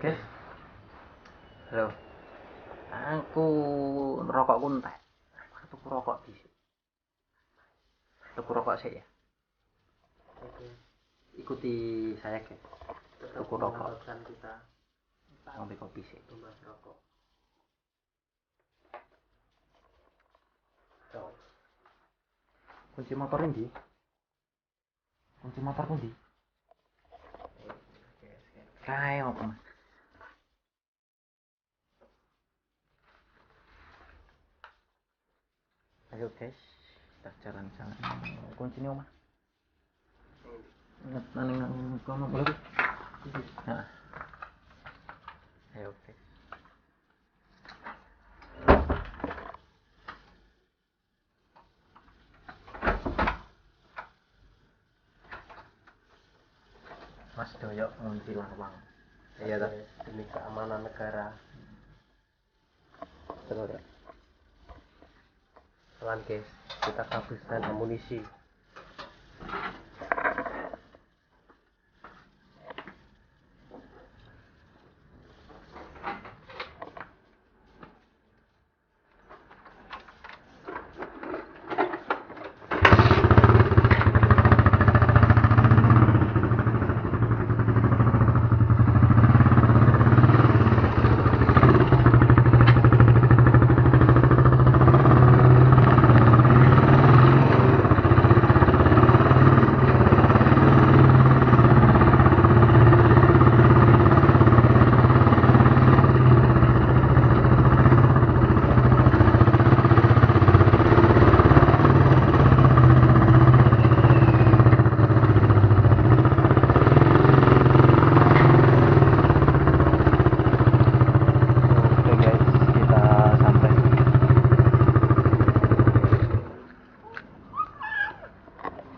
guys, halo. Aku rokokku entek. Tuku rokok bisa. Tuku rokok sih ya. Oke. Ikuti saya guys. Tuku rokok. Kita Ngombe kopi sih. tumbas rokok. Kunci motor ndi? Kunci motorku ndi? Kae apa Mas? Ayo guys, kita jalan-jalan. Kuncinya omah. Nang kono boleh. Nah. Ayo guys. Mas Doyok ngunci lawang. Iya toh, Demi keamanan negara. terus ya. Pelan guys, kita kehabisan amunisi. Oke guys, kita sampai.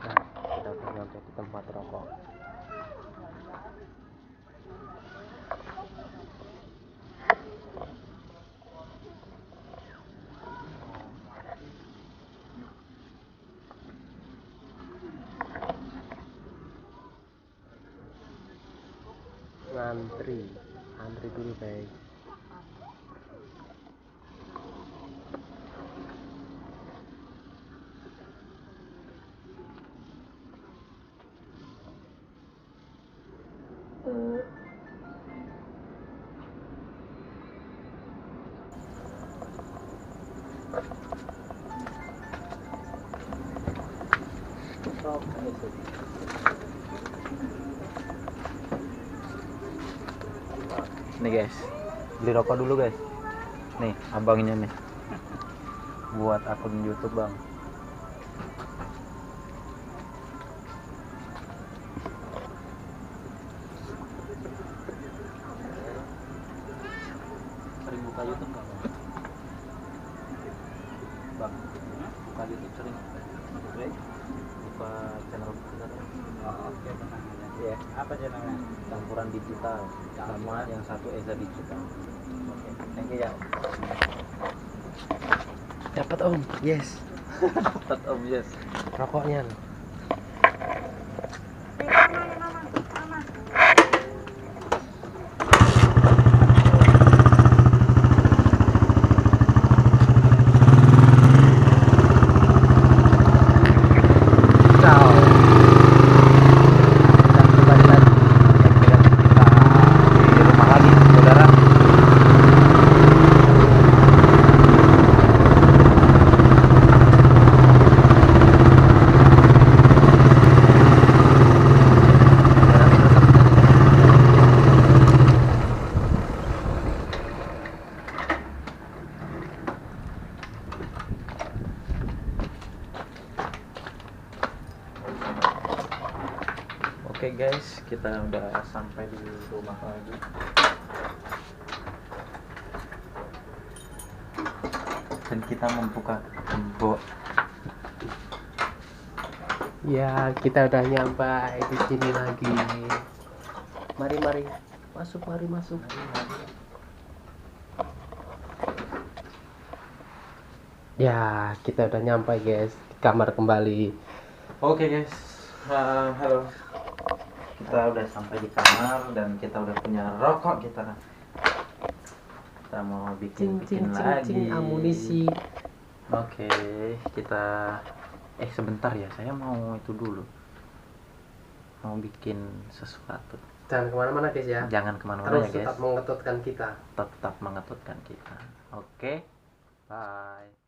Nah, kita udah nyampe di tempat rokok. Antri dulu guys. Nih guys, beli rokok dulu guys. Nih, abangnya nih. Buat akun YouTube, Bang. Sering buka YouTube enggak, Bang? Bang, buka YouTube sering. Buka channel kita. Oke, tenang aja. Iya. Apa channelnya? Campuran digital sama yang satu Eza digital. Oke. Thank you ya. Dapat Om. Yes. Dapat Om, yes. Rokoknya. Oke guys, kita udah sampai di rumah lagi. Dan kita membuka gembok. Ya, kita udah nyampe di sini lagi. Mari. Masuk. Ya, kita udah nyampe guys di kamar kembali. Oke guys, halo. kita udah sampai di kamar dan kita udah punya rokok kita mau bikin lagi amunisi. Oke, kita sebentar ya, saya mau itu dulu, mau bikin sesuatu. Jangan kemana-mana guys ya. Jangan kemana-mana Terus ya guys. tetap mengetutkan kita. Tetap mengetutkan kita. Oke, bye.